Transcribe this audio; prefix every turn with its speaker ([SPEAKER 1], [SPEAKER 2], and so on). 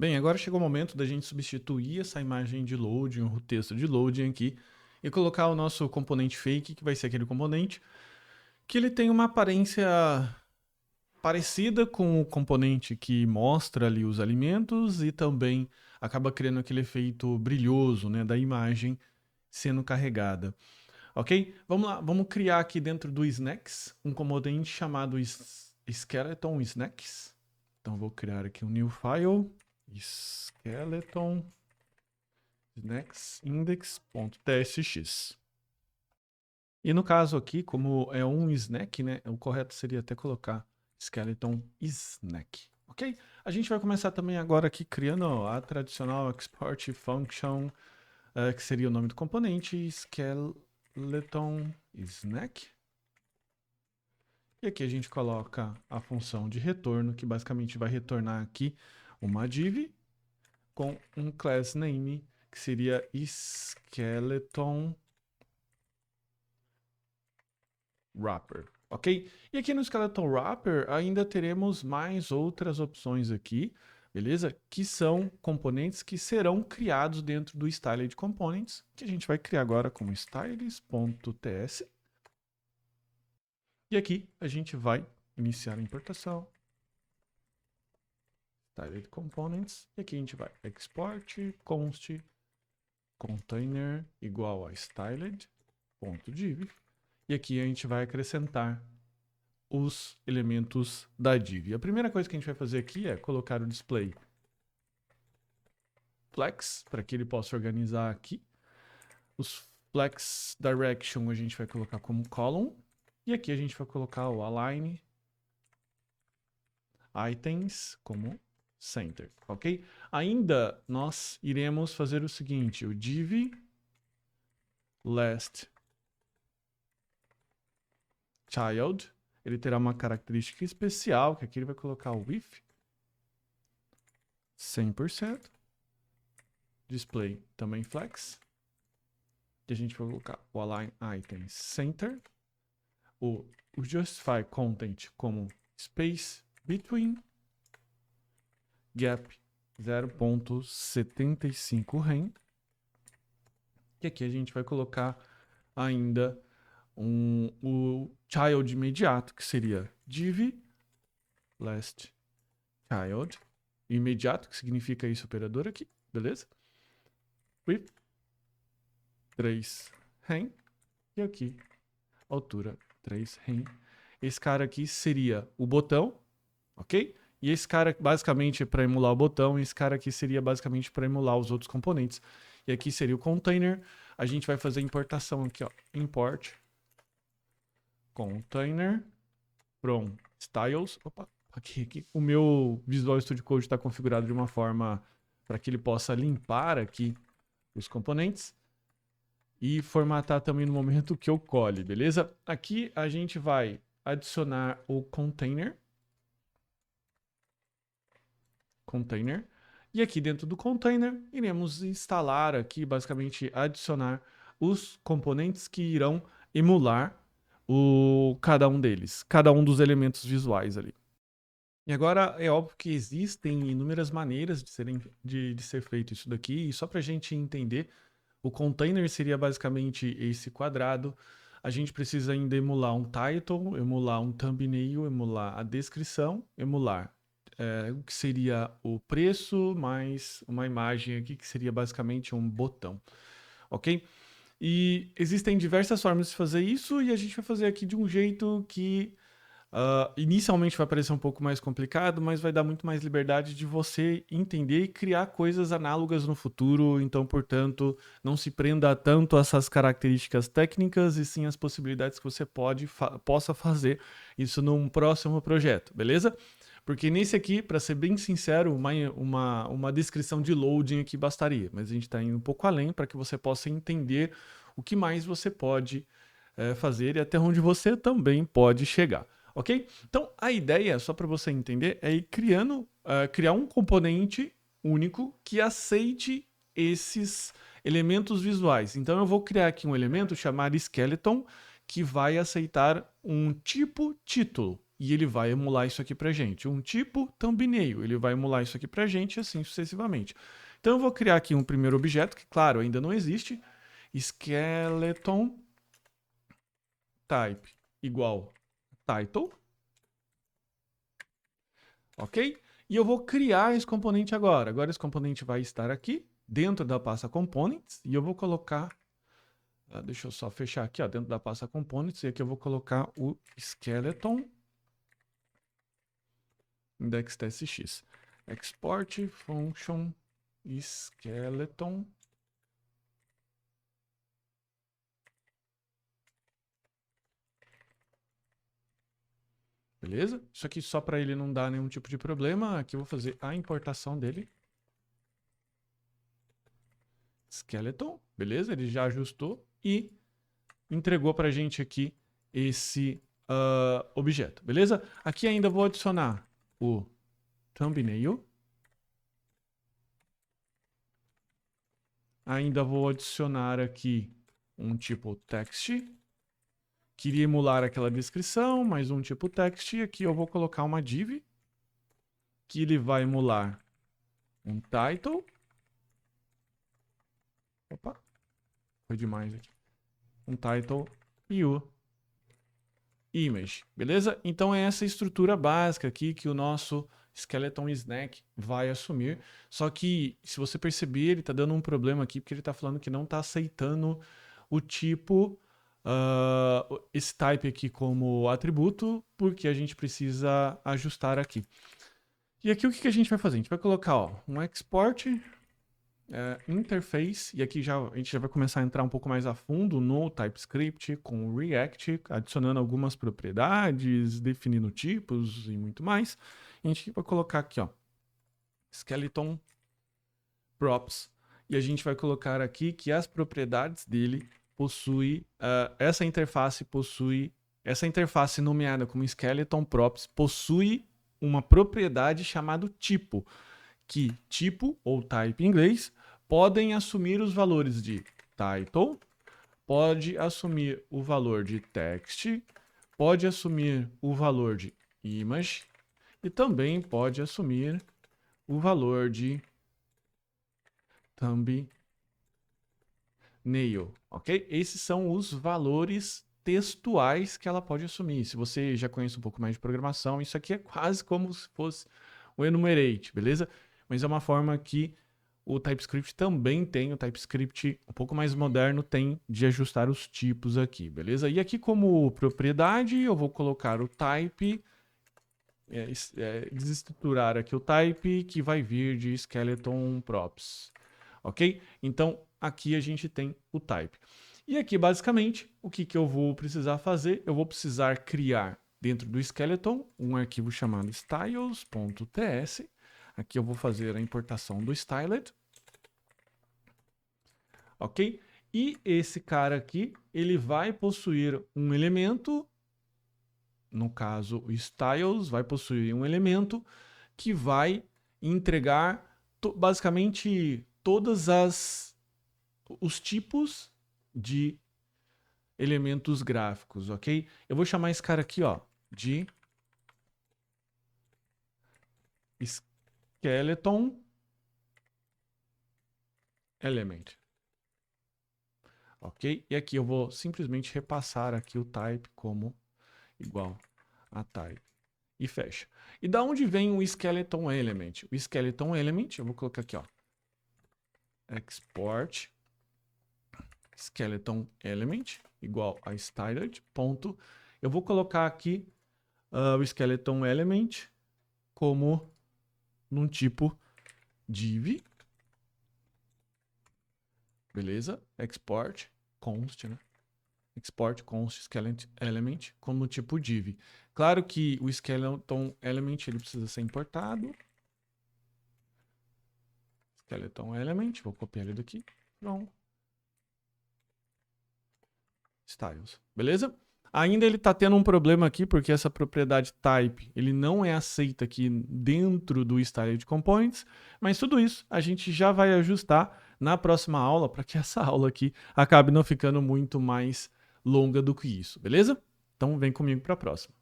[SPEAKER 1] Bem, agora chegou o momento da gente substituir essa imagem de loading, o texto de loading aqui, e colocar o nosso componente fake, que vai ser aquele componente que ele tem uma aparência parecida com o componente que mostra ali os alimentos e também acaba criando aquele efeito brilhoso, né, da imagem sendo carregada. Ok? Vamos lá, vamos criar aqui dentro do snacks um componente chamado skeleton snacks. Então vou criar aqui um new file, skeleton snacks index.tsx. E no caso aqui, como é um snack, né, o correto seria até colocar skeleton snack, ok? A gente vai começar também agora aqui criando a tradicional export function, que seria o nome do componente, skeleton snack. E aqui a gente coloca a função de retorno, que basicamente vai retornar aqui uma div com um class name, que seria skeleton wrapper, ok? E aqui no skeleton wrapper ainda teremos mais outras opções aqui, beleza? Que são componentes que serão criados dentro do styled components, que a gente vai criar agora como styles.ts. E aqui a gente vai iniciar a importação. Styled components. E aqui a gente vai export const container igual a styled.div. E aqui a gente vai acrescentar os elementos da div. A primeira coisa que a gente vai fazer aqui é colocar o display flex, para que ele possa organizar aqui. Os flex direction a gente vai colocar como column. E aqui a gente vai colocar o align items como center, ok? Ainda nós iremos fazer o seguinte, o div last child, ele terá uma característica especial, que aqui ele vai colocar o with 100%, display também flex, e a gente vai colocar o align items center, o justify content como space between, gap 0.75 rem, e aqui a gente vai colocar ainda o child imediato, que seria div last child imediato, que significa esse operador aqui, beleza? With 3 rem, e aqui altura 3 rem. Esse cara aqui seria o botão, ok? E esse cara basicamente para emular o botão, e esse cara aqui seria basicamente para emular os outros componentes. E aqui seria o container. A gente vai fazer a importação aqui, ó, import container from styles. Opa, aqui. O meu Visual Studio Code está configurado de uma forma para que ele possa limpar aqui os componentes e formatar também no momento que eu cole, beleza? Aqui a gente vai adicionar o container. E aqui dentro do container, iremos instalar aqui, basicamente adicionar os componentes que irão emular cada um deles, cada um dos elementos visuais ali. E agora é óbvio que existem inúmeras maneiras de ser feito isso daqui, e só para a gente entender, o container seria basicamente esse quadrado. A gente precisa ainda emular um title, emular um thumbnail, emular a descrição, emular o que seria o preço, mais uma imagem aqui que seria basicamente um botão, ok? E existem diversas formas de fazer isso e a gente vai fazer aqui de um jeito que inicialmente vai parecer um pouco mais complicado, mas vai dar muito mais liberdade de você entender e criar coisas análogas no futuro. Então, portanto, não se prenda tanto a essas características técnicas e sim as possibilidades que você possa fazer isso num próximo projeto, beleza? Porque nesse aqui, para ser bem sincero, uma descrição de loading aqui bastaria, mas a gente está indo um pouco além para que você possa entender o que mais você pode fazer e até onde você também pode chegar. Ok? Então, a ideia, só para você entender, é ir criar um componente único que aceite esses elementos visuais. Então, eu vou criar aqui um elemento chamado skeleton, que vai aceitar um tipo título. e ele vai emular isso aqui pra gente. Um tipo thumbnail, ele vai emular isso aqui pra gente e assim sucessivamente. Então eu vou criar aqui um primeiro objeto, que claro, ainda não existe, skeleton type igual title, ok? E eu vou criar esse componente agora. Agora esse componente vai estar aqui, dentro da pasta components, e eu vou colocar, deixa eu só fechar aqui, ó, dentro da pasta components, e aqui eu vou colocar o skeleton index.tsx. Export function skeleton. Beleza? Isso aqui só para ele não dar nenhum tipo de problema. Aqui eu vou fazer a importação dele. Skeleton, beleza? Ele já ajustou e entregou para a gente aqui esse objeto, beleza? Aqui ainda vou adicionar o thumbnail. Ainda vou adicionar aqui um tipo text. Queria emular aquela descrição, mais um tipo text. E aqui eu vou colocar uma div, que ele vai emular um title. Opa, foi demais aqui. Um title e o image, beleza? Então é essa estrutura básica aqui que o nosso Skeleton Snack vai assumir. Só que, se você perceber, ele está dando um problema aqui, porque ele está falando que não está aceitando o tipo, esse type aqui como atributo, porque a gente precisa ajustar aqui. E aqui o que a gente vai fazer? A gente vai colocar um export interface, e aqui a gente já vai começar a entrar um pouco mais a fundo no TypeScript com o React, adicionando algumas propriedades, definindo tipos e muito mais. A gente vai colocar aqui, skeleton props, e a gente vai colocar aqui que as propriedades dele possuem, essa interface nomeada como skeleton props possui uma propriedade chamada tipo, que tipo, ou type em inglês, podem assumir os valores de title, pode assumir o valor de text, pode assumir o valor de image e também pode assumir o valor de thumbnail, ok? Esses são os valores textuais que ela pode assumir. Se você já conhece um pouco mais de programação, isso aqui é quase como se fosse o enumerate, beleza? Mas é uma forma que o TypeScript também tem, o TypeScript um pouco mais moderno tem de ajustar os tipos aqui, beleza? E aqui como propriedade eu vou colocar o type, desestruturar aqui o type que vai vir de skeleton props, ok? Então aqui a gente tem o type. E aqui basicamente o que eu vou precisar fazer? Eu vou precisar criar dentro do skeleton um arquivo chamado styles.ts. Aqui eu vou fazer a importação do stylet, ok? E esse cara aqui, ele vai possuir um elemento, no caso o styles vai possuir um elemento que vai entregar basicamente todos os tipos de elementos gráficos, ok? Eu vou chamar esse cara aqui, de skeleton element, ok? E aqui eu vou simplesmente repassar aqui o type como igual a type e fecha. E da onde vem o skeleton element? O skeleton element, eu vou colocar aqui, export skeleton element igual a styled ponto. Eu vou colocar aqui o skeleton element como num tipo div, beleza? Export const, né? Export const skeleton element como tipo div. Claro que o skeleton element ele precisa ser importado. Skeleton element, vou copiar ele daqui. Pronto. Styles, beleza? Ainda ele está tendo um problema aqui, porque essa propriedade type ele não é aceita aqui dentro do Styled Components, mas tudo isso a gente já vai ajustar na próxima aula, para que essa aula aqui acabe não ficando muito mais longa do que isso, beleza? Então vem comigo para a próxima.